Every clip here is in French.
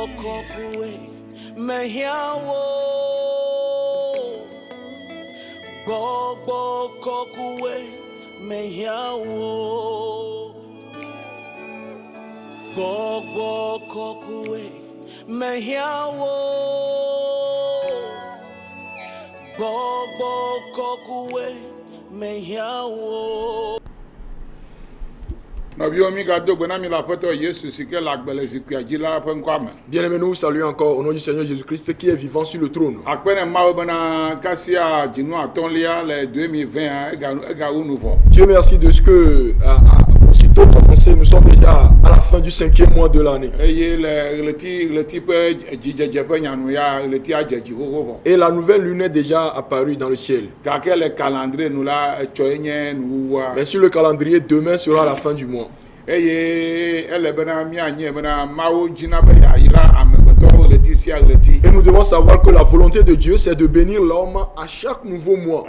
kokue mehiawo gbogbo kokue mehiawo gbogbo kokue mehiawo gbogbo kokue mehiawo. Bien-aimés, nous saluons encore au nom du Seigneur Jésus-Christ qui est vivant sur le trône. Dieu merci de ce que, aussitôt commencé, nous sommes déjà à la fin du 5e mois de l'année. Et la nouvelle lune est déjà apparue dans le ciel. Mais sur le calendrier, demain sera la fin du mois. Et nous devons savoir que la volonté de Dieu, c'est de bénir l'homme à chaque nouveau mois.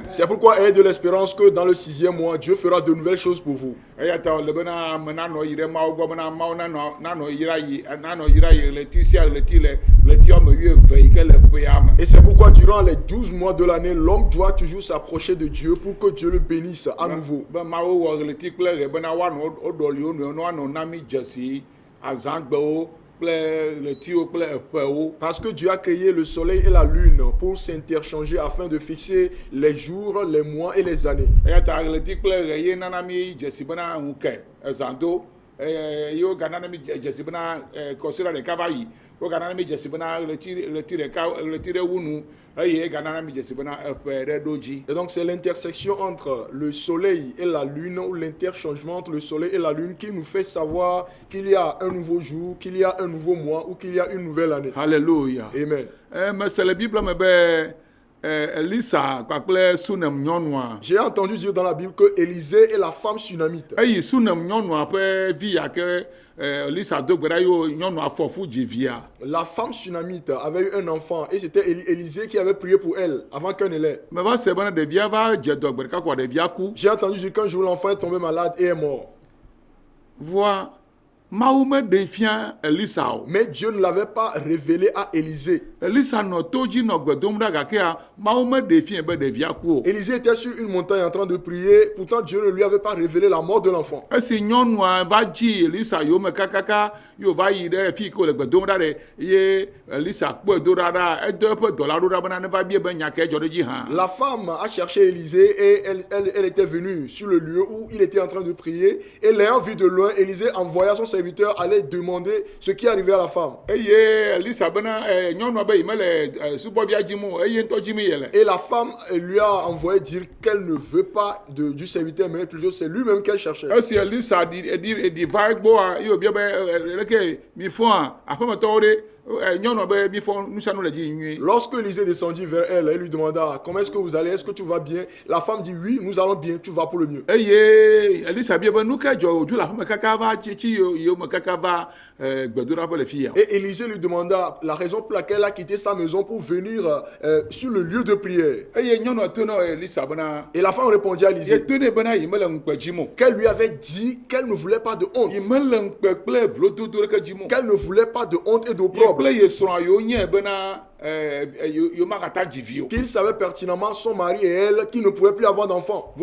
C'est pourquoi ayez de l'espérance que dans le 6e mois, Dieu fera de nouvelles choses pour vous. Et c'est pourquoi durant les 12 mois de l'année, l'homme doit toujours s'approcher de Dieu pour que Dieu le bénisse à nouveau. Parce que Dieu a créé le soleil et la lune pour s'interchanger afin de fixer les jours, les mois et les années. Et donc c'est l'intersection entre le soleil et la lune, ou l'interchangement entre le soleil et la lune, qui nous fait savoir qu'il y a un nouveau jour, qu'il y a un nouveau mois ou qu'il y a une nouvelle année. Alléluia. Amen. Mais c'est la Bible Elisa, j'ai entendu dire dans la Bible que Élisée est la femme sunamite. La femme sunamite avait eu un enfant et c'était Élisée qui avait prié pour elle avant qu'elle ne l'ait. J'ai entendu dire qu'un jour l'enfant est tombé malade et est mort. Vois. Mais Dieu ne l'avait pas révélé à Élisée. Élisée était sur une montagne en train de prier, pourtant Dieu ne lui avait pas révélé la mort de l'enfant. La femme a cherché Élisée et elle était venue sur le lieu où il était en train de prier, et l'ayant vu de loin, Élisée envoya son serviteur aller demander ce qui arrivait à la femme. Et la femme lui a envoyé dire qu'elle ne veut pas du serviteur, mais plutôt c'est lui-même qu'elle cherchait. Lorsque Élisée descendit vers elle, elle lui demanda comment est-ce que vous allez, est-ce que tout va bien? La femme dit oui, nous allons bien, tout va pour le mieux. Et Élisée lui demanda la raison pour laquelle elle a quitté sa maison pour venir sur le lieu de prière. Et la femme répondit à Élisée qu'elle lui avait dit qu'elle ne voulait pas de honte, qu'elle ne voulait pas de honte et d'opprobre. Qu'il savait pertinemment son mari et elle qui ne pouvaient plus avoir d'enfants. Et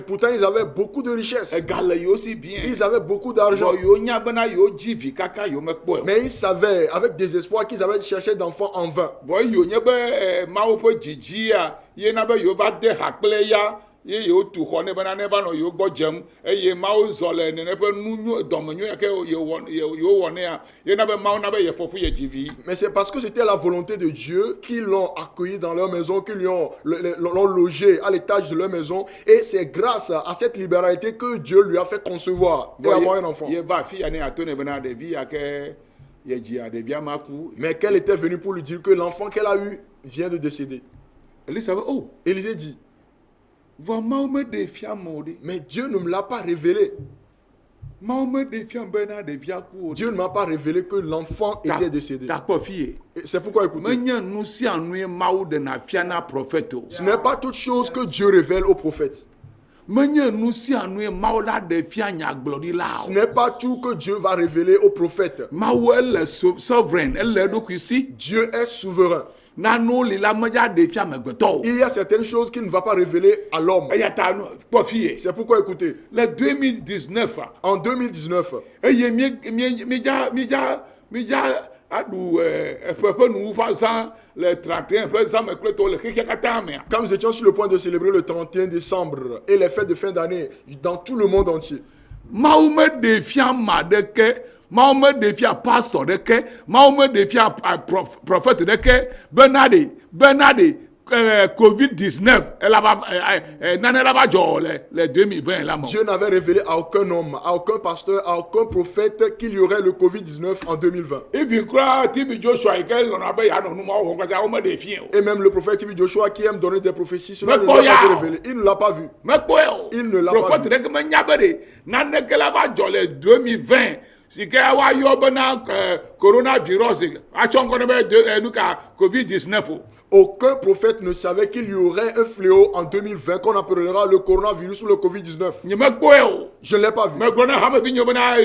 pourtant ils avaient beaucoup de richesses. Ils avaient beaucoup d'argent. Mais ils savaient avec désespoir qu'ils avaient cherché d'enfants en vain. Et mais c'est parce que c'était la volonté de Dieu qu'ils l'ont accueilli dans leur maison, qu'ils l'ont logé à l'étage de leur maison. Et c'est grâce à cette libéralité que Dieu lui a fait concevoir et avoir un enfant. Mais qu'elle était venue pour lui dire que l'enfant qu'elle a eu vient de décéder. Élisée dit, mais Dieu ne me l'a pas révélé. Dieu ne m'a pas révélé que l'enfant était décédé. C'est pourquoi écoutez, ce n'est pas toute chose que Dieu révèle aux prophètes. menye nu sia nu ye Mawu la de fia nyagblɔɖila Ce o. n'est pas tout que Dieu va révéler aux prophètes. Mawu ele sovereign, ele eɖokui si. Dieu est souverain. Nanewo li la medza de fia amegbetɔ o. Il y a certaines choses qu'il ne va pas révéler à l'homme. Eya ta kpɔ fie. C'est pourquoi, écoutez, Le 2019 en 2019, eye midza aɖu eƒe nuwuƒe zã le 31 ƒe zã me kple tɔwo le xexia katã mea. quand nous étions sur le point de célébrer le 31 décembre et les fêtes de fin d'année dans tout le monde entier, Mawu me ɖe fia ma ɖeke, Mawu me ɖe fia pastor ɖeke, Mawu me ɖe fia prophète ɖeke bena ɖe COVID-19 elle va nane la va dzɔ le 2020 la me. Dieu n'avait révélé à aucun homme, à aucun pasteur, à aucun prophète qu'il y aurait le Covid-19 en 2020. Ifi kura TB Joshua yi ke lɔna be yanɔ numawo wɔm katã wo me ɖe fie o. Et même le prophète Tibi Joshua qui aime donner des prophéties, cela ne Mais lui a pas été Boya. révélé. Il ne l'a pas vu. Mekpɔe o. Il ne l'a pas Prophète vu. ɖeke menya be ɖe naneke la va dzɔ le 2020 si ke woayɔ bena coronavirus atsɔ ŋkɔ ne be nu ka COVID-19 o. Aucun prophète ne savait qu'il y aurait un fléau en 2020 qu'on appellera le coronavirus ou le Covid-19. Nye mekpɔe o. Je ne l'ai pas vu. Megblɔ na hamevi nye bena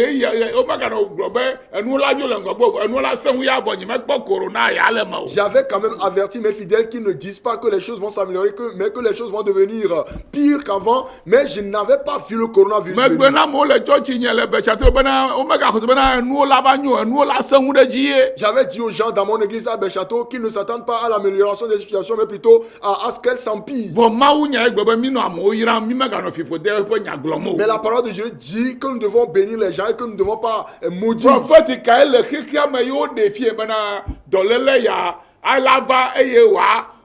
womeganɔ gblɔ be enu la nyo le ŋgɔgbe enu la seŋu ya vɔ nye mekpɔ corona ya le me o. J'avais quand même averti mes fidèles qu'ils ne disent pas que les choses vont s'améliorer, mais que les choses vont devenir pires qu'avant. Mais je n'avais pas vu le coronavirus Megbe venir. na amewo le tsɔtsi nye le betsate bena womegaxɔse bena enuwo la va nyo enuwo la seŋu ɖe dzi ye. J'avais dit aux gens dans mon église à Béchâteau qu'ils ne s'attendent pas à l'amélioration des situations, mais plutôt à ce qu'elles s'empirent. Vɔ Mawu nya egbe be mi nɔ amewo yram mi meganɔ fiƒode ƒe nya gblɔm o. Mais la parole de Dieu dit que nous devons bénir les gens et que nous ne devons pas maudire. Prophète kae le xexea me yiwo ɖe fie bena dɔléle ya ala va eye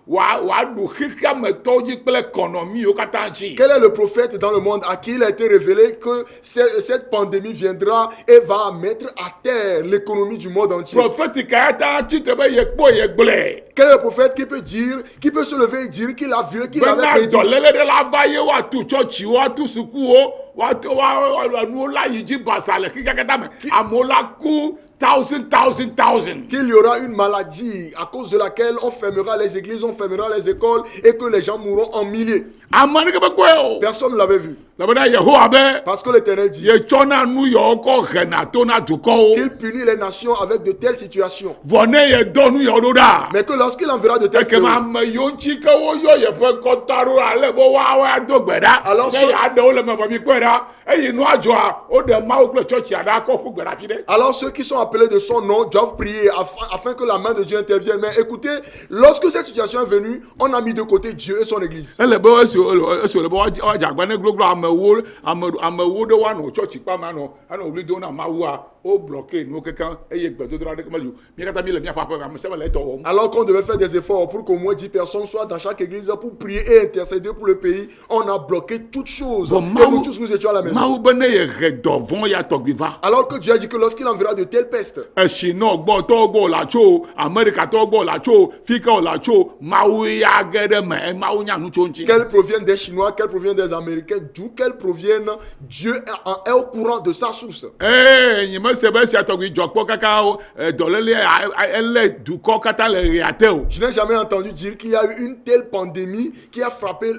wòaɖu xexea me tɔwo dzi kple kɔnɔmiwo katã dzi. Quel est le prophète dans le monde à qui il a été révélé que cette pandémie viendra et va mettre à terre l'économie du monde entier? Prophète kae ta titre be yekpɔ yegblẽ. Quel est le prophète qui peut dire, qui peut se lever et dire qu'il a vu, qu'il avait Bena prédit? dɔléle ɖe la va ye woatu tsɔtsiwo woatu sukuwo nuwo la yi dzi basa le xexea katã me amewo la ku thousand. Qu'il y aura une maladie à cause de laquelle on fermera les églises, on fermera les écoles et que les gens mourront en milliers. Ame aɖeke mekpɔe o. Personne ne l'avait vu. Elabena Yehowa be Parce que l'Éternel dit yetsɔna nu yawo kɔ hena to na dukɔwo. qu'il punit les nations avec de telles situations. Vɔ ne yedɔ nu yawo ɖo ɖa. Mais que lorsqu'il enverra de tels Ekema fléaux, ame yiwo ŋuti ke woyɔ yeƒe kɔta ɖo ale be woawo ado gbe ɖa. Alors Ne ce- aɖewo le me vɔ mi kpɔe ɖa eye nua dzɔa woɖe Mawu kple tsɔtsia ɖa kɔ ƒu gbe ɖa fi ɖe. alors ceux qui sont appelés de son nom doivent prier afin que la main de Dieu intervienne. Mais écoutez, lorsque cette situation est venue, on a mis de côté Dieu et son église. Ele be esi wòle be woadze agba ne gloglo amewo ɖe woanɔ tsɔtsi kpa me anɔ wli dom na Mawua wo bloqué nuwo kekeŋ eye gbedodoɖa aɖeke meli o. Mi katã mi le miaƒe aƒe me ame sia ame le edɔ wɔm. Alors qu'on devait faire des efforts pour qu'au moins 10 personnes soient dans chaque église pour prier et intercéder pour le pays, on a bloqué toutes choses. Bon, Et nous tous, nous étions à la maison. Mawu be ne yehe dɔvɔ̃ ya tɔgbi va. Alors que Dieu a dit que lorsqu'il enverra de telles pestes, Eshinɔ gbɔ tɔwo gbɔ la tso Amerika tɔwo gbɔ la tso fika la tso Mawu ya ge ɖe me Mawu nya nu tso ŋuti. qu'elles proviennent des Chinois, qu'elles proviennent des Américains, d'où qu'elles proviennent, Dieu est au courant de sa source. Nye me se be esia tɔgbi dzɔ kpɔ kaka dɔléle ele dukɔ katã le ɣea te o. Je n'ai jamais entendu dire qu'il y a eu une telle pandémie qui a frappé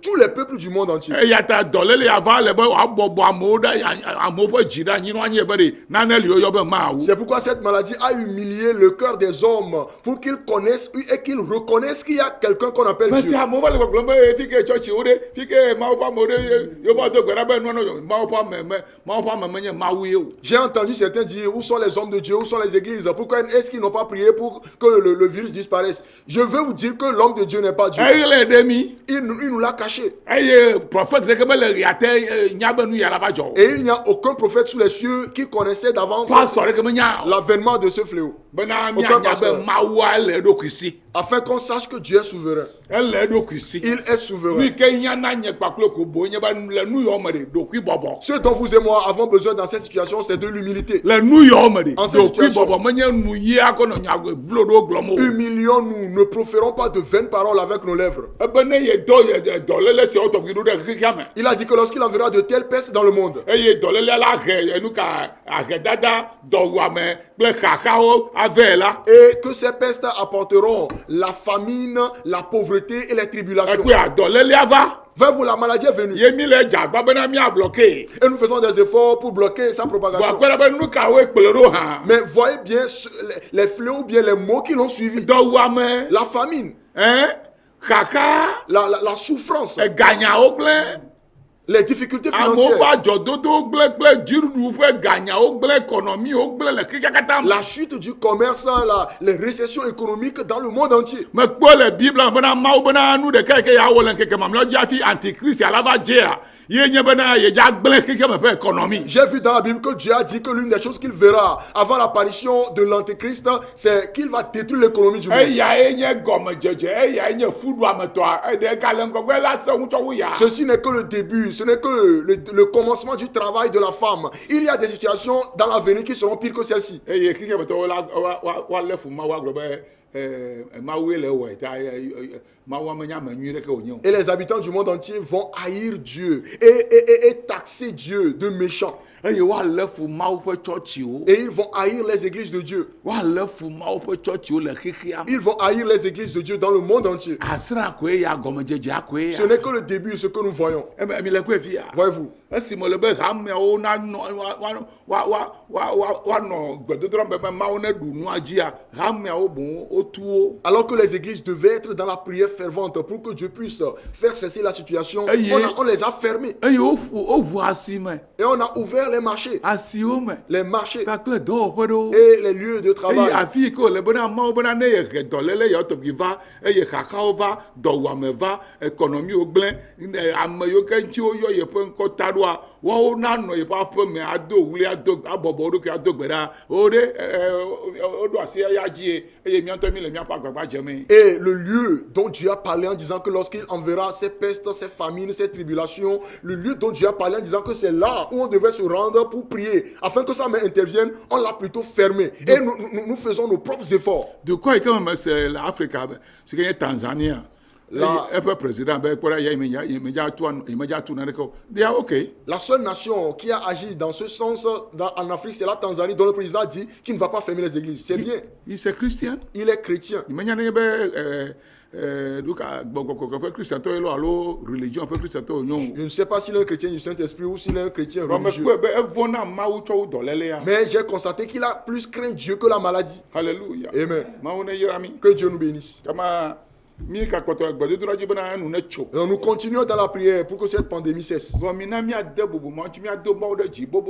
tous les peuples du monde entier. Eya ta dɔléle ya va le be woabɔbɔ amewo ɖe amewo ƒe dzi ɖe anyi nɔ anyi be ɖe nane li woyɔ be Mawu. C'est pourquoi cette maladie a humilié le cœur des hommes pour qu'ils connaissent et qu'ils reconnaissent qu'il y a quelqu'un qu'on appelle Mais Dieu. si amewo va le gbɔgblɔm be fi ke tsɔtsiwo ɖe fi ke Mawu ƒe amewo ɖe yewo do gbe ɖa be nua Mawu ƒe ame menye Mawu ye o. J'ai entendu certains dire où sont les hommes de Dieu, où sont les églises, pourquoi est-ce qu'ils n'ont pas prié pour que le virus disparaisse? Je veux vous dire que l'homme de Dieu n'est pas Dieu. Eyle ɖe mi. Il nous l'a caché. Eye prophète ɖeke me le ɣea te nya be nu ya la va dzɔ o. Et il n'y a aucun prophète sous les cieux qui connaissait d'avance Pastor ɖeke me nya o. l'avènement de ce fléau. Bena Aucun mianya pasteur. be Mawua ele eɖokui si. Afin qu'on sache que Dieu est souverain. Ele eɖokui si. Il est souverain. Nu ke nya na nye kpakple ko bo nye be le nu yɔ me ɖe ɖokui bɔbɔ. Ce dont vous et moi avons besoin dans cette situation, c'est de l'humilité. Le nu yɔ me ɖe En cette ɖokui situation. bɔbɔ menye nu yi akɔ nɔ nya vlo ɖo gblɔm o. Humilions-nous, ne proférons pas de vaines paroles avec nos lèvres. Ebe ne ye dɔléle siawo tɔgbi ɖo ɖe xexea me. Il a dit que lorsqu'il enverra de telles pestes dans le monde, Eye dɔléle la he enu ka ahedada dɔwuame kple xaxawo ave la. et que ces pestes apporteront la famine, la pauvreté et les tribulations. Ekpea dɔlélea va. Vers vous, la maladie est venue. Ye mi le jagba bena mi a bloqué. Et nous faisons des efforts pour bloquer sa propagation. Bo agbara be nu ka we kplero ha. Mais voyez bien les fléaux ou bien les mots qui l'ont suivi. Do wa me. La famine, Hein? Kaka. la souffrance, E ganya o gble. les difficultés Amo financières, ba jododo gble jirudu fe ganya o gble économie o gble le kikakata. la chute du commerce, les récessions économiques dans le monde entier. Me kpo le bible bena mawo bena nu de keke ya wo le keke mamlo jafi antichrist ala va jea. Ye nye bena ye ja gble keke me fe économie. J'ai vu dans la Bible que Dieu a dit que l'une des choses qu'il verra avant l'apparition de l'Antéchrist, c'est qu'il va détruire l'économie du monde. Eya enye gomme jeje, eya enye fudu ameto, e de galen ko gbe la se uncho wu ya. Ceci n'est que le début, ce n'est que le commencement du travail de la femme. Il y a des situations dans l'avenir qui seront pires que celle-ci. Eye kike beto wa le fu ma wa glo be ma we le we ta ma wa menya manyu de ke onyo. Et les habitants du monde entier vont haïr Dieu et taxer Dieu de méchant. Eye wa le fu ma wo pe church o. Et ils vont haïr les églises de Dieu. Wa le fu ma wo pe church o le kike am. Ils vont haïr les églises de Dieu dans le monde entier. Asra ko ya gomme jeje akwe Ce ya. n'est que le début, ce que nous voyons. E mi le ko fi ya. Voyez-vous. Esi mo le be ham ya o na no wa no gbedodro be ma wo na du nu ajia. Ham ya o bon o tuo. Alors que les églises devaient être dans la prière fervente pour que Dieu puisse faire cesser la situation, Aïe. on les a fermés. Eye o vu asime. Et on a ouvert les marchés. Asi o me. Les marchés Kakle do pe do. et les lieux de Eye travail. afi ko le bona ma bona ne ye ke dolele yo to bi va eye kakao va do wa me va économie o gble ame yo ke nchi o yo ye pe nko tadoa wa o na no ye pa pe me ado wuli ado abobo do ke ado gbera o de o do asi ya ji eye mi anto mi le mi apa gbagba jeme. Et le lieu dont Dieu a parlé en disant que lorsqu'il enverra ces pestes, ces famines, ces tribulations, le lieu dont Dieu a parlé en disant que c'est là où on devait se rendre pour prier, afin que ça intervienne, on l'a plutôt fermé. Et nous faisons nos propres efforts. De quoi quand même c'est l'Afrique, c'est que Tanzanie. Là- Le président ben quoi il me ja tout na ko. They are okay. La seule nation qui a agi dans ce sens en Afrique, c'est la Tanzanie, dont le président dit qu'il ne va pas fermer les églises. C'est bien. Il est chrétien. Il est chrétien. Il m'a dit que Christian to elo alo religion pe Christian to nyon. Je ne sais pas s'il est un chrétien du Saint-Esprit ou s'il est un chrétien Ba me religieux. ko be evona ma wo cho dolele ya. Mais j'ai constaté qu'il a plus craint Dieu que la maladie. Hallelujah. Amen. Ma wona yirami. Que Dieu nous bénisse. Kama mi ka koto gbadu dura jibana nu na cho. Et nous continuons dans la prière pour que cette pandémie cesse. Zo mi na mi ade bubu mo mi ado mo de ji bo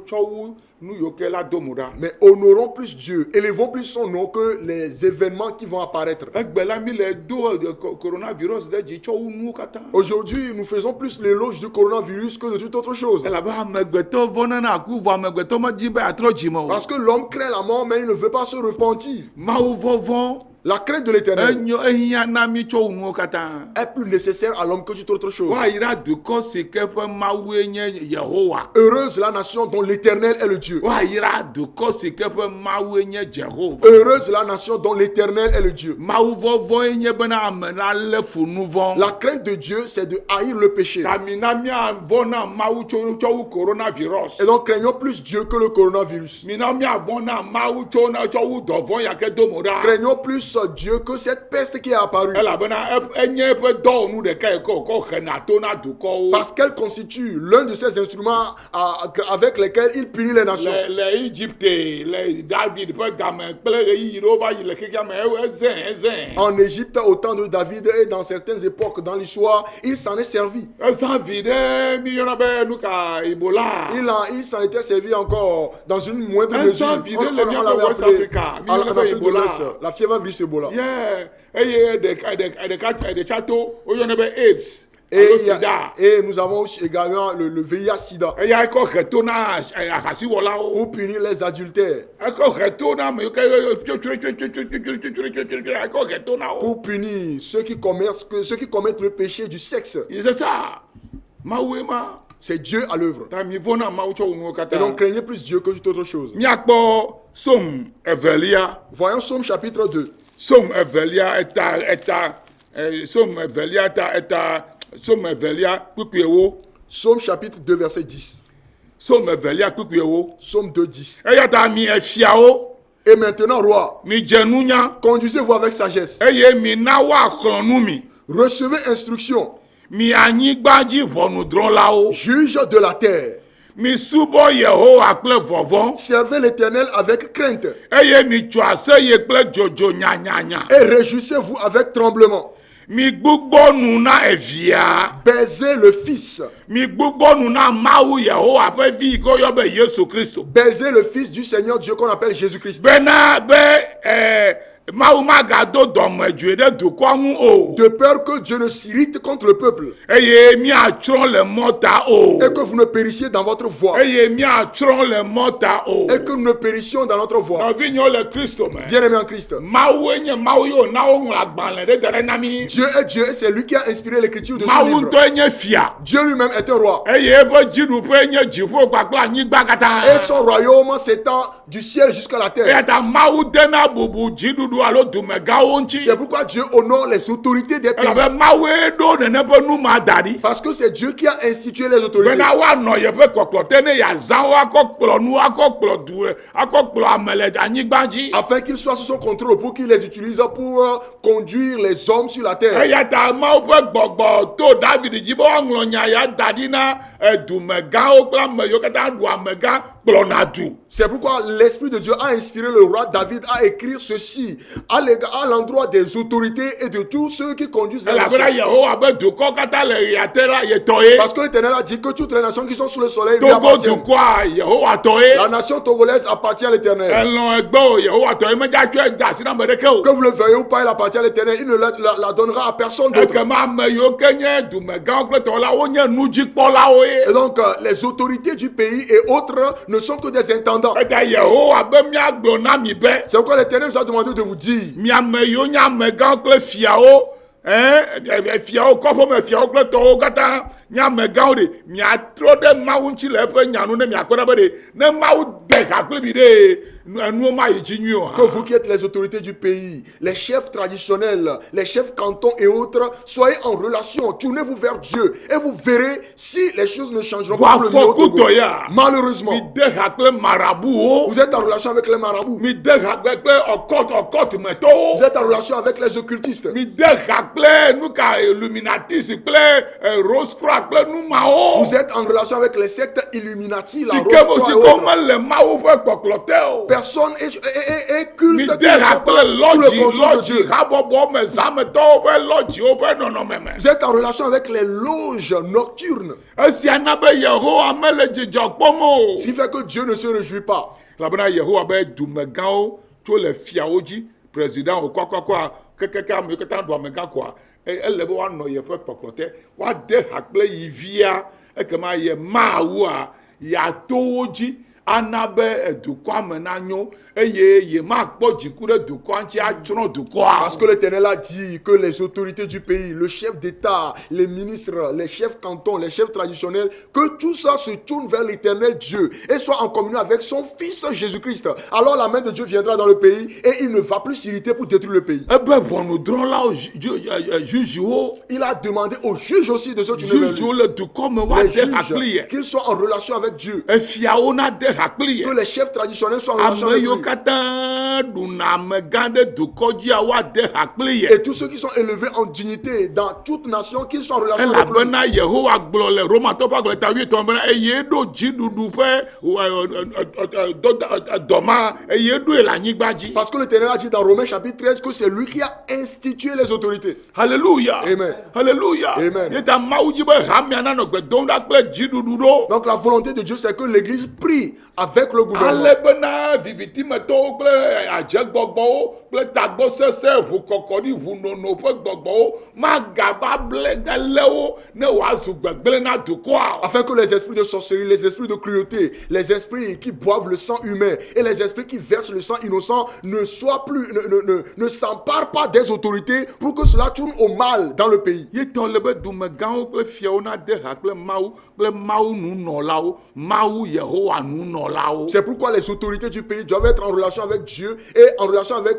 cho nu yo ke la do muda. Mais honorons plus Dieu, élevons plus son nom que les événements qui vont apparaître. Egbela mi le do coronavirus de ji cho nu kata. Aujourd'hui, nous faisons plus l'éloge du coronavirus que de toute autre chose. La ba megbeto vona na ku va megbeto ma ji ba atro ji mo. Parce que l'homme craint la mort, mais il ne veut pas se repentir. Ma wo vovon La crainte de l'éternel enyo ehia na mi cho nu kata. est plus nécessaire à l'homme que toute autre chose. Wa ira du ko se ke pe ma wo enye Yehowa. Heureuse la nation dont l'éternel est le Dieu. Wa ira du ko se ke pe ma wo enye Jehova. Heureuse la nation dont l'éternel est le Dieu. Ma wo vovon enye bena amena le fu nu von. La crainte de Dieu, c'est de haïr le péché. Kamina mi avona ma wo cho coronavirus. Et donc craignons plus Dieu que le coronavirus. Mina mi avona ma wo cho na cho wo dovon ya ke do moda. Craignons plus Dieu que cette peste qui est apparue. Ela bena enye pe do nu de ka ko hena to na du ko. Parce qu'elle constitue l'un de ces instruments avec lesquels il punit les nations. Le Égypte, le David pe gamin pele yi rova yi le keke me zen. En Égypte, au temps de David et dans certaines époques dans l'histoire, il s'en est servi. Eza vide mi yona be nuka Ebola. Il s'en était servi encore dans une moindre Un mesure. sang vide, On le l'avait bien appelé pour West Africa. en Afrique de Ebola. l'Ouest, la fièvre virus Ebola. Yeah, eye de chateau, o yona be AIDS. Et, Alo sida. et nous avons aussi également le VIH-Sida Eye ko retona akasi wola o. pour punir les adultères, Ko retona me ko ko retona o. pour punir ceux qui commettent le péché du sexe. C'est ça. Mawema. C'est Dieu à l'œuvre. Ta mi vona ma ucho nu Et kata. donc craignez plus Dieu que toute autre chose. Mi akpo som evelia. Voyons Somme chapitre 2. Som evelia som evelia kukuewo. Somme chapitre 2 verset 10. Som evelia kukuewo. Somme 2 10. Eya ta mi efiao. Et maintenant, roi, Mi jenunya. conduisez-vous avec sagesse. Eye mi na wa klonu mi. Recevez instruction. mi anyigbaji ʋɔnudrɔ̃lawo. Juge de la terre. Mi subɔ Yehowa kple vɔvɔ̃. Servez l'Éternel avec crainte. Eye mi tso aseye kple dzodzo nyanyanya. Et réjouissez-vous avec tremblement. Mi gbugbɔ nu na evia. Baisez le Fils. Mi gbugbɔ nu na Mawu Yehowa ƒe vi yi ke woyɔ be Yesu Kristo. Baisez le Fils du Seigneur Dieu qu'on appelle Jésus-Christ. Bena be Mawu magado dɔmedzoe ɖe dukɔ ŋu o. De peur que Dieu ne s'irrite contre le peuple. Eye miatsrɔ̃ le mɔta o. Et que vous ne périssiez dans votre voie. Eye miatsrɔ̃ le mɔta o. Et que nous ne périssions dans notre voie. Nɔvinyewo le Kristo me. Bien-aimés en Christ. Mawu nye Mawu yi wòna woŋlɔ agbalẽ ɖe da ɖe na mi. Dieu est Dieu et c'est lui qui a inspiré l'écriture de ce Mawu livre. ŋutɔe nye fia. Dieu lui-même est un roi. Eye eƒe dziɖuƒe nye dziƒo kpakple anyigba katã. Et son royaume s'étend du ciel jusqu'à la terre. Eya ta Mawu dena bubu dziɖuɖu alo dumegãwo ŋuti. C'est pourquoi Dieu honore les autorités des pays. Elabe Mawue ɖo nene ƒe nu ma da ɖi. Parce que c'est Dieu qui a institué les autorités. Bena woanɔ yeƒe kɔkɔ te ne yeazã wo akɔ kplɔ nu akɔ kplɔ du akɔ kplɔ ame le anyigba dzi. Afin qu'il soit sous son contrôle pour qu'il les utilise pour conduire les hommes sur la terre. Eya ta Mawu ƒe gbɔgbɔ to David dzi be woaŋlɔ nya ya da ɖi na dumegãwo kple ame yiwo katã ɖu amegã kplɔna du. C'est pourquoi l'Esprit de Dieu a inspiré le roi David à écrire ceci à l'endroit des autorités et de tous ceux qui conduisent la nation. Elabena Yehowa be dukɔ katã le ɣia te la yetɔ ye. Parce que l'Éternel a dit que toutes les nations qui sont sous le soleil lui Togo appartiennent. dukɔa Yehowa tɔ ye. La nation togolaise appartient à l'Éternel. Elɔ egbe o Yehowa tɔ ye medzatsɔe da asi na ame ɖeke o. Que vous le veuillez ou pas, il appartient à l'Éternel. Il ne la donnera à personne d'autre. Ekema ame yiwo ke nye dumegãwo kple tɔwɔla wonye nudzikpɔlawo ye. Et donc, les autorités du pays et autres ne sont que des intendants. Eta Yehowa be miagblɔ na mi be. C'est pourquoi l'Éternel nous a demandé de vous dire. Miame yiwo nye amegãwo kple fiawo. Fiawo kɔƒeme fiawo kple tɔwo katã nye amegãwo de miatrɔ ɖe Mawu ŋuti le eƒe nyanu ne miakpɔ ɖa be de ne Mawu de ha kple mi ɖe enuwo ma yi dzi nyui o. Que vous qui êtes les autorités du pays, les chefs traditionnels, les chefs cantons et autres, soyez en relation, tournez-vous vers Dieu et vous verrez si les choses ne changeront pas pour le mieux au Togo. Malheureusement, mi de ha kple marabuwo. vous êtes en relation avec les marabouts. Mi de ha kple ɔkɔt metɔwo. Vous êtes en relation avec les occultistes. Mi de ha kple nuka Illuminatis kple Rose Croix kple numawo. Vous êtes en relation avec les sectes Illuminati, la Si Rose ke Croix si et ko autres. me le Mawu ƒe kpɔkplɔ te o. Personne est Mi culte de qui ne ha soit pas kple sous le contrôle de lɔdzi Dieu. habɔbɔ me zametɔwo ƒe lɔdziwo ƒe nɔnɔme me. Vous êtes en relation avec les loges nocturnes. Esia na be Yehowa mele dzidzɔ kpɔm o. Ce qui fait que Dieu ne se réjouit pas. Elabena Yehowa be dumegãwo tso le fiawo dzi président o kɔkɔkɔa kekeke ame katã ɖu amegã koa ele be woanɔ yeƒe kpɔkplɔ te woade ha kple yi via ekema ye Mawua yeato wo dzi ana be dukɔa me nanyo eye ye makpɔ dziku ɖe dukɔa ŋuti atsrɔ̃ dukɔa. Parce que l'Éternel a dit que les autorités du pays, le chef d'État, les ministres, les chefs cantons, les chefs traditionnels, que tout ça se tourne vers l'Éternel Dieu et soit en communion avec son Fils Jésus-Christ. Alors la main de Dieu viendra dans le pays et il ne va plus s'irriter pour détruire le pays. Ebe ʋɔnudrɔ̃lawo jugewo. Il a demandé aux juges aussi de se tourner vers Jugewo lui. le dukɔ me Les woade ha kpli juges, ye. qu'ils soient en relation avec Dieu. Efiawo na de ha kpli ye. Que les chefs traditionnels soient en relation Ame avec yiwo lui. katã ɖuna amegã ɖe dukɔ dzia woade ha kpli ye. Et tous ceux qui sont élevés en dignité dans toute nation, qu'ils soient en relation avec lui. Elabena Yehowa gblɔ le Romatɔwo ƒe agbalẽ 8 bena eye ɖo dziɖuɖu ƒe dɔma eye ɖoe le anyigba dzi. Parce que l'Éternel a dit dans Romains chapitre 13 que c'est lui qui a institué les autorités. Alléluia. Amen. Alléluia. Amen. Yeta Mawu dzi be hamia nanɔ gbe dom ɖa kple dziɖuɖu ɖo. Donc la volonté de Dieu, c'est que l'Église prie avec le gouvernement. Ale bena vivitimetɔwo kple adzegbɔgbɔwo kple tagbɔsese ʋukɔkɔɖi ʋunono ƒe gbɔgbɔwo magava ble lé wo ne wòazu gbegblẽ na dukɔa. Afin que les esprits de sorcellerie, les esprits de cruauté, les esprits qui boivent le sang humain et les esprits qui versent le sang innocent ne soient plus, ne s'emparent pas des autorités pour que cela tourne au mal dans le pays. Yetɔ le be dumegãwo kple fiawo na de ha kple Mawu nunɔlawo, Mawu Yehowa nunɔlawo. C'est pourquoi les autorités du pays doivent être en relation avec Dieu et en relation avec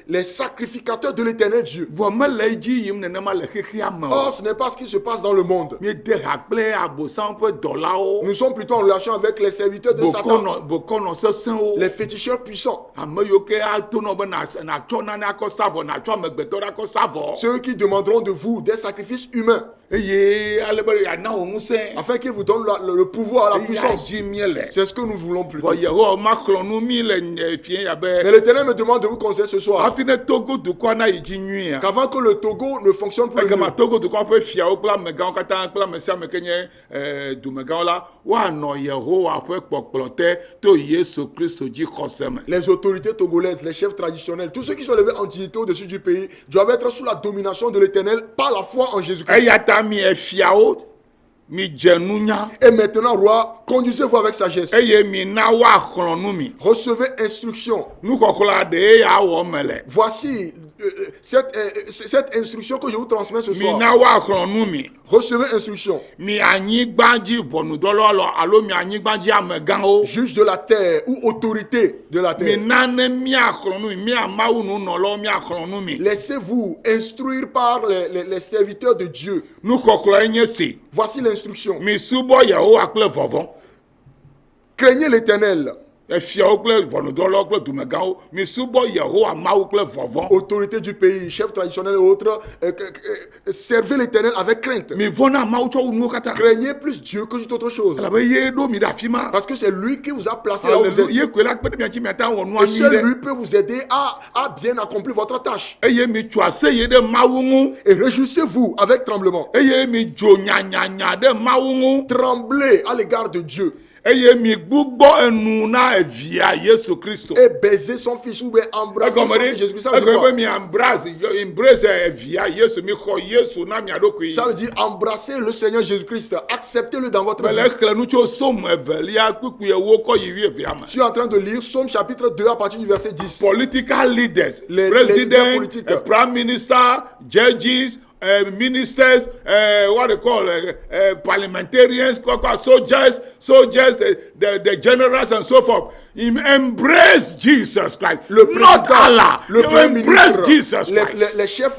les sacrificateurs de l'éternel Dieu. vɔ mele edzi yim nenema le xexea me Or, o. ce n'est pas ce qui se passe dans le monde. Miede ha kple abosam ƒe dɔlawo. Nous sommes plutôt en relation avec les serviteurs de Satan, bokɔnɔ sesẽwo. les féticheurs puissants, Ame yiwo ke ato nɔ be natsɔ nane akɔ sa vɔ, natsɔ amegbetɔ ɖe akɔ sa vɔ. ceux qui demanderont de vous des sacrifices humains Eye ale be yana wo ŋusẽ. afin qu'ils vous donnent le pouvoir, la Eya puissance. dzi míele. C'est ce que nous voulons plutôt. Vɔ Yehowa maxlɔ̃ nu mí le fie Mais abe. l'Éternel me demande de vous conseiller ce soir Hafi ne Togo dukɔa na yi dzi nyuia. qu'avant que le Togo ne fonctionne pour le mieux, Egema Togo dukɔa ƒe fiawo kple amegãwo katã kple ame sia ame ke nye dumegãwo la, woanɔ Yehowa ƒe kpɔkplɔ te to Yesu Kristo dzi xɔse me. les autorités togolaises, les chefs traditionnels, tous ceux qui sont levés en dignité au-dessus du pays doivent être sous la domination de l'Éternel par la foi en Jésus-Christ. Eya ta mi fiawo mi dze nunya. Et maintenant, roi, conduisez-vous avec sagesse. Eye mi na woaxlɔ̃ nu mi. Recevez instruction. Nuxɔxlɔa ɖe ya wɔ me le. Voici cette instruction que je vous transmets ce Mi soir. na woaxlɔ̃ nu mi. Recevez instruction. Mi anyigba-dzi ʋɔnudrɔ̃lawo alo mi anyigba-dzi amegãwo. Juge de la terre ou autorité de la Mi terre. na ne míaxlɔ̃ nu mi, mía Mawu nunɔlawo míaxlɔ̃ nu mi. Laissez-vous instruire par les serviteurs de Dieu. Nuxɔxlɔe nye si. Voici l'instruction. Mi subɔ Yehowa kple vɔvɔ̃. Craignez l'Éternel. Efiawo kple ʋɔnudrɔ̃lawo kple dumegãwo. Mi subɔ Yehowa Mawu kple vɔvɔ̃. Autorité du pays, chefs traditionnels et autres, servez l'Éternel avec crainte. Mi vɔna Mawu tsɔ wu nuwo katã. Craignez plus Dieu que toute autre chose. Elabe ye ɖo mi ɖe afi ma. Parce que c'est lui qui vous a placé là où vous êtes. Ye koe la kpe ɖe miatsi miata wɔ nu Et anyui seul ɖe. lui peut vous aider à bien accomplir votre tâche. Eye mi tso aseye ɖe Mawu ŋu. Et réjouissez-vous avec tremblement. Eye mi dzo nyanyanya ɖe Mawu ŋu. Tremblez à l'égard de Dieu. Eye mi gbugbɔ enu na evia Yesu Kristo. Et baisez son fils ou bien embrassez son fils Jésus-Christ. Ça veut dire Egɔme quoi? be mi embrace evia Yesu, mi xɔ Yesu na mia ɖokui. Ça veut dire embrasser le Seigneur Jésus-Christ. Acceptez-le dans votre Mele vie. xlẽ nu tso Somme evelia kpukpui ewo kɔ yi wuievia me. Je suis en train de lire Somme chapitre 2 à partir du verset 10. Political leaders, Les president, leaders politiques. prime minister, judges, ministers, what they call parliamentarians, soldiers, the generals and so forth. Embrace Jesus Christ, Le not président, Allah. le premier Embrace ministre, Jesus Christ. les chefs,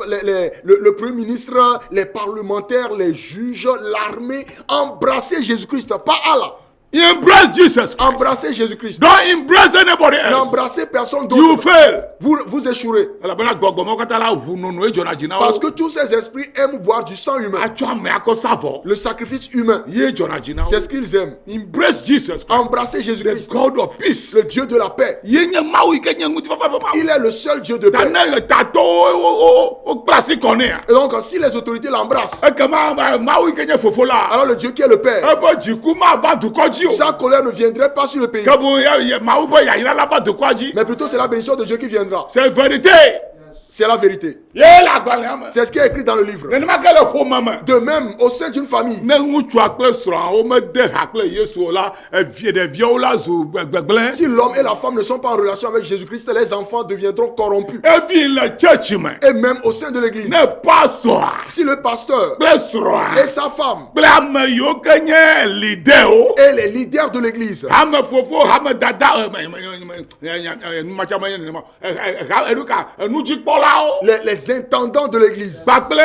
le premier ministre, les parlementaires, les juges, l'armée, embrassez Jésus-Christ, pas Allah. Embrace Jesus Christ. Embrassez Jésus-Christ. Don't embrace anybody else. N'embrassez personne You d'autre. fail. Vous échouerez. Elabena gbɔgbɔmɔ katã la ʋu nono edzɔna dzi na Parce wo. que tous ces esprits aiment boire du sang humain. Atsɔ ame akɔ sa vɔ. Le sacrifice humain. Ye dzɔna dzi na wo. C'est ce qu'ils aiment. Embrace Jesus Christ. Embrassez The Jésus-Christ, God of peace. le Dieu de la paix. Ye nye Mawu yi ke nye ŋutifafa ƒe Mawu. Il est le seul Dieu de Ta paix. ne tatɔwo wo kpla asi kɔ nea. Et donc, si les autorités l'embrassent, Ekema Mawu yi ke nye fofo la. alors le Dieu qui est le Père, Eƒe dziku mava dukɔ dzi o. sa colère ne viendrait pas sur le pays. Ke boŋ Mawu ƒe yayra la va dukɔa dzi. Mais plutôt c'est la bénédiction de Dieu qui viendra. C'est vérité. C'est la vérité. Ye le agbalẽa me. C'est ce qui est écrit dans le livre. Nenema ke le ƒome me. De même, au sein d'une famille, Ne ŋutsua kple srɔ̃a womede ha kple Yesu o la, ɖeviawo la zu gbegblẽ. si l'homme et la femme ne sont pas en relation avec Jésus-Christ, les enfants deviendront corrompus. Evi le church me. Et même au sein de l'église, Ne pastora si le pasteur kple srɔ̃a et sa femme kple ame yiwo ke nye lidewo. et les leaders de l'église, Hame fofo, hame dada, enudzikpɔlawo les intendants de l'église kpakple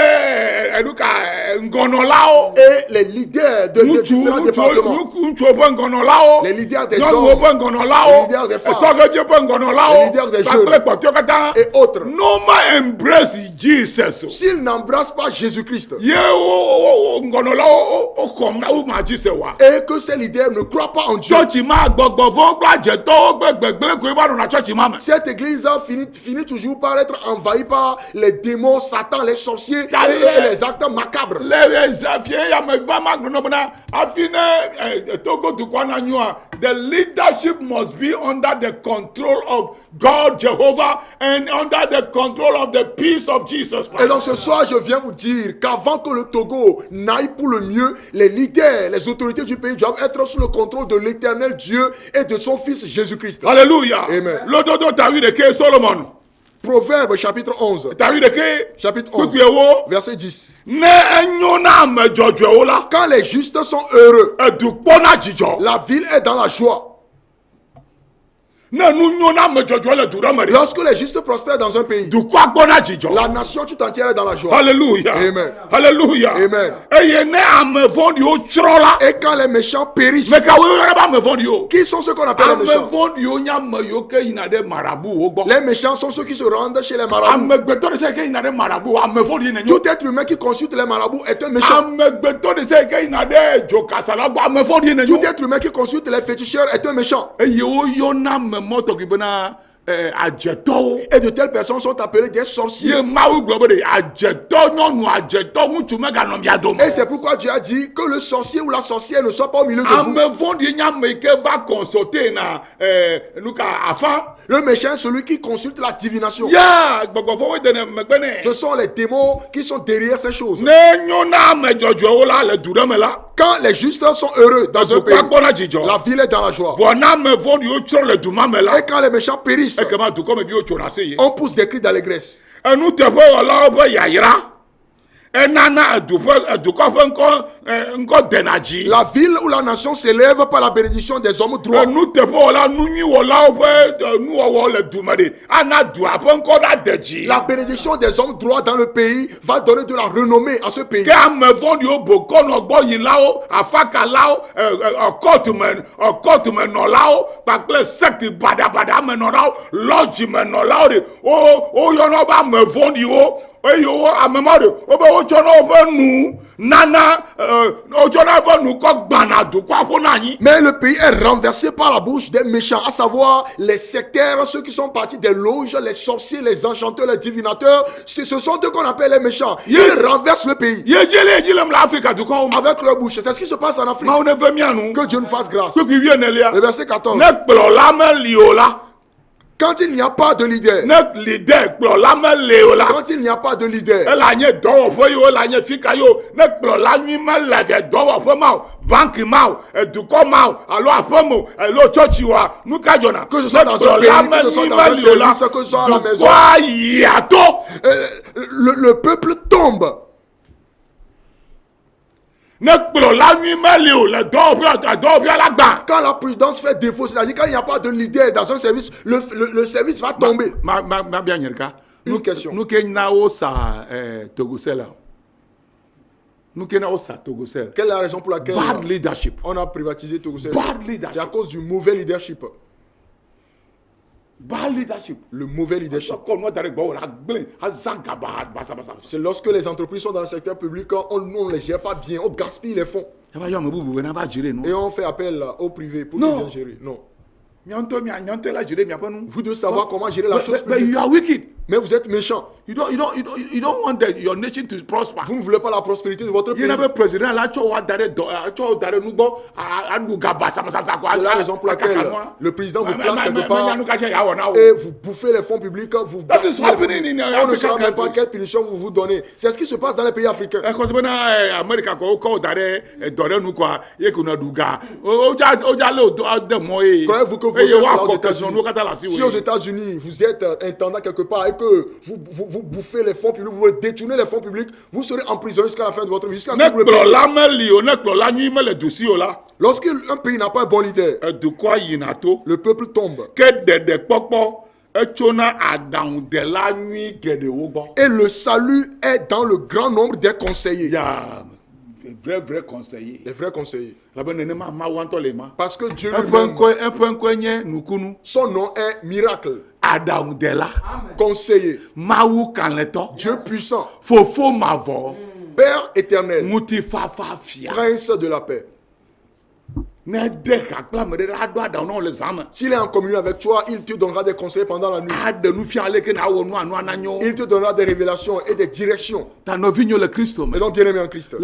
ngɔnɔlawo. et les leaders de différents départements, Ŋutsuwo ƒe ngɔnɔlawo. les leaders des Nyɔnuwo hommes ƒe ngɔnɔlawo. les leaders des femmes, Sɔhɛviwo ƒe ngɔnɔlawo. les leaders des jeunes, Kpakple kpɔtɔewo katã. et autres, No ma embrace Jesus o. s'ils n'embrassent pas Jésus-Christ Ye ngɔnɔlawo xɔm na wo ma Jesus wa. et que ces leaders ne croient pas en Dieu, Tsɔtsi ma gbɔgbɔvɔ kple adzetɔwo kple gbegblẽ koe va nɔna tsɔtsi ma me. cette église finit toujours par être envahie par les démons, Satan, les sorciers et les actes macabres. Le fie ya me va ma gblɔ bena afi ne Togo dukɔa na nyoa, the leadership must be under the control of God Jehovah and under the control of the peace of Jesus Et donc Christ. ce soir, je viens vous dire qu'avant que le Togo n'aille pour le mieux, les leaders, les autorités du pays doivent être sous le contrôle de l'éternel Dieu et de son Fils Jésus-Christ. Alléluia. Amen. Lododo tawi de ke Solomon. Proverbe chapitre 11, Tawi de ke chapitre 11, kukuewo. verset 10. Ne enyo na ame dzɔdzɔewo la, Quand les justes sont heureux, edukpɔ na dzidzɔ. la ville est dans la joie. Lorsque les justes prospèrent dans un pays, la nation tout entière est dans la joie. Alléluia. Amen. Alléluia. Amen. Et quand les méchants périssent, qui sont ceux qu'on appelle les méchants? Les méchants sont ceux qui se rendent chez les marabouts. Tout être humain qui consulte les marabouts est un méchant. Tout être humain qui consulte les féticheurs est un méchant. Et de telles personnes sont appelées des sorciers. Et c'est pourquoi Dieu a dit que le sorcier ou la sorcière ne soit pas au milieu de vous. Le méchant est celui qui consulte la divination. Ce sont les démons qui sont derrière ces choses. Quand les justes sont heureux dans un pays, la ville est dans la joie. Et quand les méchants périssent, on pousse des cris d'allégresse. La ville ou la nation s'élève par la bénédiction des hommes droits. La bénédiction des hommes droits dans le pays va donner de la renommée à ce pays. Mais le pays est renversé par la bouche des méchants, à savoir les sectaires, ceux qui sont partis des loges, les sorciers, les enchanteurs, les divinateurs. Ce sont eux qu'on appelle les méchants. Ils renversent le pays avec leur bouche. C'est ce qui se passe en Afrique. Que Dieu nous fasse grâce. Le verset 14. Quand il n'y a pas de leader, quand il n'y a pas de leader, que ce soit dans un pays, que ce soit dans un service, que ce soit à la maison, le peuple tombe. Quand la prudence fait défaut, c'est-à-dire quand il n'y a pas de leader dans un service, le service va tomber. Une question. Quelle est la raison pour laquelle on a privatisé Togocel? C'est à cause du mauvais leadership. Le mauvais leadership. C'est lorsque les entreprises sont dans le secteur public, on ne les gère pas bien, on gaspille les fonds. Et on fait appel au privé pour qu'ils viennent gérer. Non. Vous devez savoir comment gérer la chose publique. Mais vous êtes méchant. You don't want your nation to prosper. Vous ne voulez pas la prospérité de votre pays. C'est la raison pour laquelle le président vous place quelque part et vous bouffez les fonds publics, vous gaspillez les fonds. On ne saura même pas quelle punition vous vous donnez. C'est ce qui se passe dans les pays africains. Croyez-vous que vous faites cela aux États-Unis? Si aux États-Unis, vous êtes intendant quelque part et que vous bouffez les fonds publics, vous détournez les fonds publics, vous serez emprisonné jusqu'à la fin de votre vie. Lorsqu'un pays n'a pas un bon leader, le peuple tombe. Et le salut est dans le grand nombre des conseillers. Vrai conseiller. Les vrais conseillers. Parce que Dieu lui-même, son nom est miracle. Conseiller. Dieu puissant. Père éternel. Prince de la paix. S'il est en communion avec toi, il te donnera des conseils pendant la nuit. Il te donnera des révélations et des directions. Et donc, bien aimé en Christ.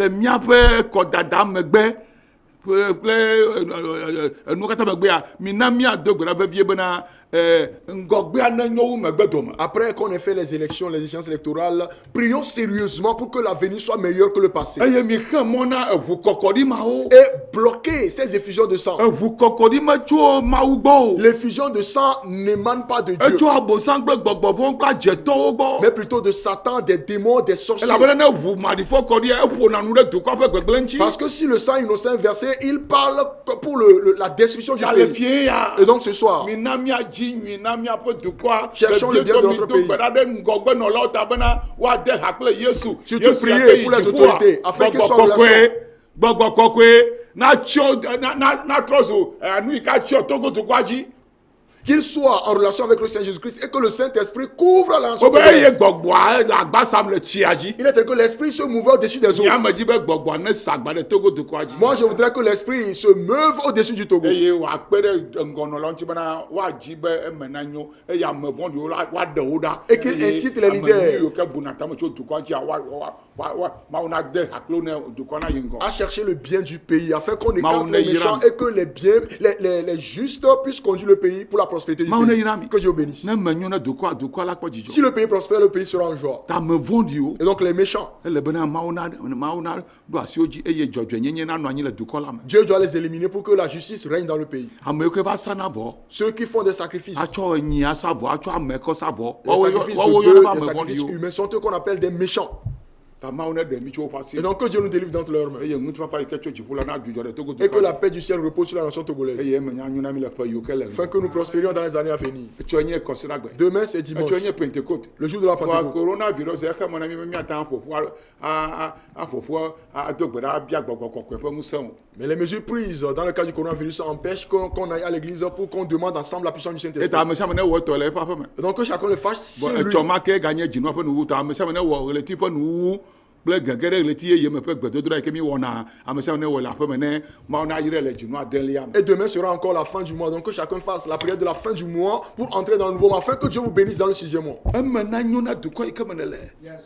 Après qu'on ait fait les élections, les échéances électorales, prions sérieusement pour que l'avenir soit meilleur que le passé. Et bloquer ces effusions de sang. L'effusion de sang n'émane pas de Dieu, mais plutôt de Satan, des démons, des sorciers. Parce que si le sang innocent versé il parle pour la destruction du Il y a le pays. vieillard. Et donc ce soir, cherchons le bien de notre pays. Surtout prier pour les autorités, afin qu'elles soient en relation. Qu'il soit en relation avec le Seigneur Jésus-Christ et que le Saint-Esprit couvre la nation. Il est tel que l'Esprit se mouve au-dessus des eaux. Moi, je voudrais que l'Esprit se meuve au-dessus du Togo. Et qu'il incite les leaders à chercher le bien du pays, afin qu'on écarte les méchants et que les justes puissent conduire le pays pour la prospérité du pays. Que Dieu bénisse. Si le pays prospère, le pays sera en joie. Et donc les méchants, Dieu doit les éliminer pour que la justice règne dans le pays. Ceux qui font des sacrifices, des sacrifices humains, sont eux qu'on appelle des méchants. Et donc que Dieu nous délivre d'entre leurs mains. Et que la paix du ciel repose sur la nation togolaise. Afin que nous prospérions dans les années à venir. Demain c'est dimanche, le jour de la Pentecôte. Mais les mesures prises dans le cas du coronavirus empêchent qu'on aille à l'église pour qu'on demande ensemble la puissance du Saint-Esprit. Et donc que chacun le fasse chez lui. Et demain sera encore la fin du mois. Donc que chacun fasse la prière de la fin du mois pour entrer dans le nouveau mois, afin que Dieu vous bénisse dans le 6e mois.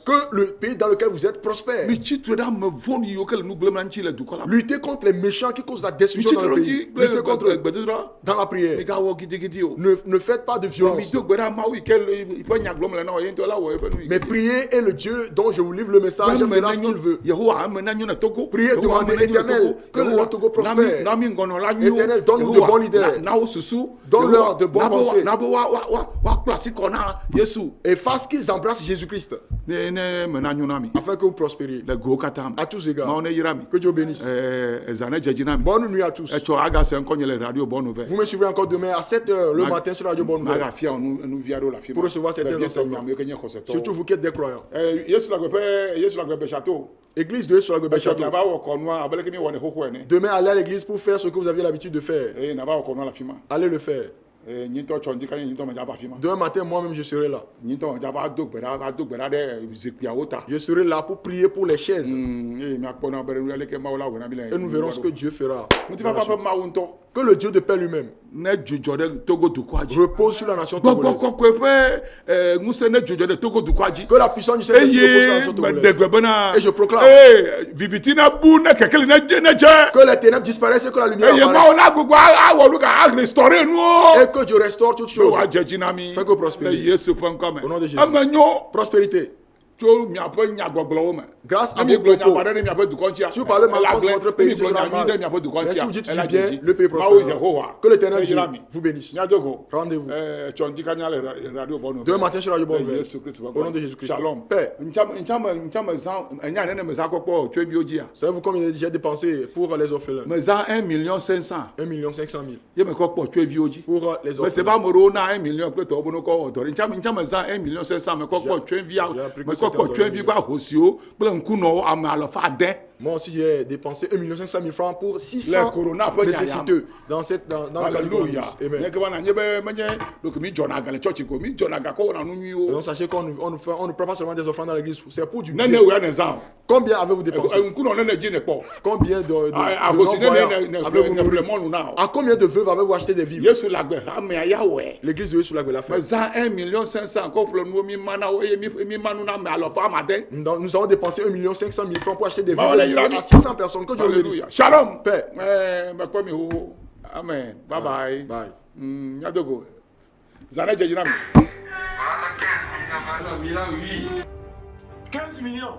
Que le pays dans lequel vous êtes prospère. Luttez contre les méchants qui causent la destruction dans le pays. Luttez contre eux dans la prière. Ne faites pas de violence. Mais priez et le Dieu dont je vous livre le message fera ce qu'il veut. Priez, demandez Éternel que le Togo prospère. Éternel, donne-nous de bons leaders. Donne-leur de bonnes pensées. Et fasse qu'ils embrassent Jésus-Christ. Afin que vous prospériez. À tous égards. Que Dieu bénisse. Bonne nuit à tous. Vous me suivrez encore demain à 7h le matin sur la radio Bonne Nouvelle. Pour recevoir certains enseignements. Surtout vous qui êtes des croyants. Église de sur la Château. Demain, allez à l'église pour faire ce que vous aviez l'habitude de faire. Allez le faire. Demain matin, moi-même, je serai là. Je serai là pour prier pour les chaises. Et nous verrons ce que Dieu fera. Que le Dieu de paix lui-même repose sur la nation togolaise. Que la puissance du Seigneur repose sur la nation togolaise. Et je proclame que les ténèbres disparaissent et que la lumière apparaisse. Et que Dieu restaure toutes choses. Fais que prospérité. Au nom de Jésus. Prospérité. Grâce à vos propos, si vous parlez mal contre votre pays, ce sera mal. Mais si vous dites du bien, le pays prospère. Que l'Éternel Dieu vous bénisse. Rendez-vous. Demain matin sur la radio Bonne Nouvelle. Au nom de Jésus-Christ. Shalom. Paix. Savez-vous combien j'ai dépensé pour les orphelins? 1,5 million. 1,5 million. Pour les orphelins. Moi aussi j'ai dépensé 1,5 million francs pour 600 nécessiteux dans le cas du coronavirus. Donc sachez qu'on ne prend pas seulement des offrandes dans l'église, c'est pour du bien. Combien avez-vous dépensé? Combien de à combien de veuves avez-vous acheté des vivres? L'église de Yesu l'a fait. Nous avons dépensé 1,5 million francs pour acheter des vivres à 600 personnes. Que Dieu le bénisse. Shalom. Paix. Amen. Bye bye. Bye. Zanet Jejinami. 15 millions.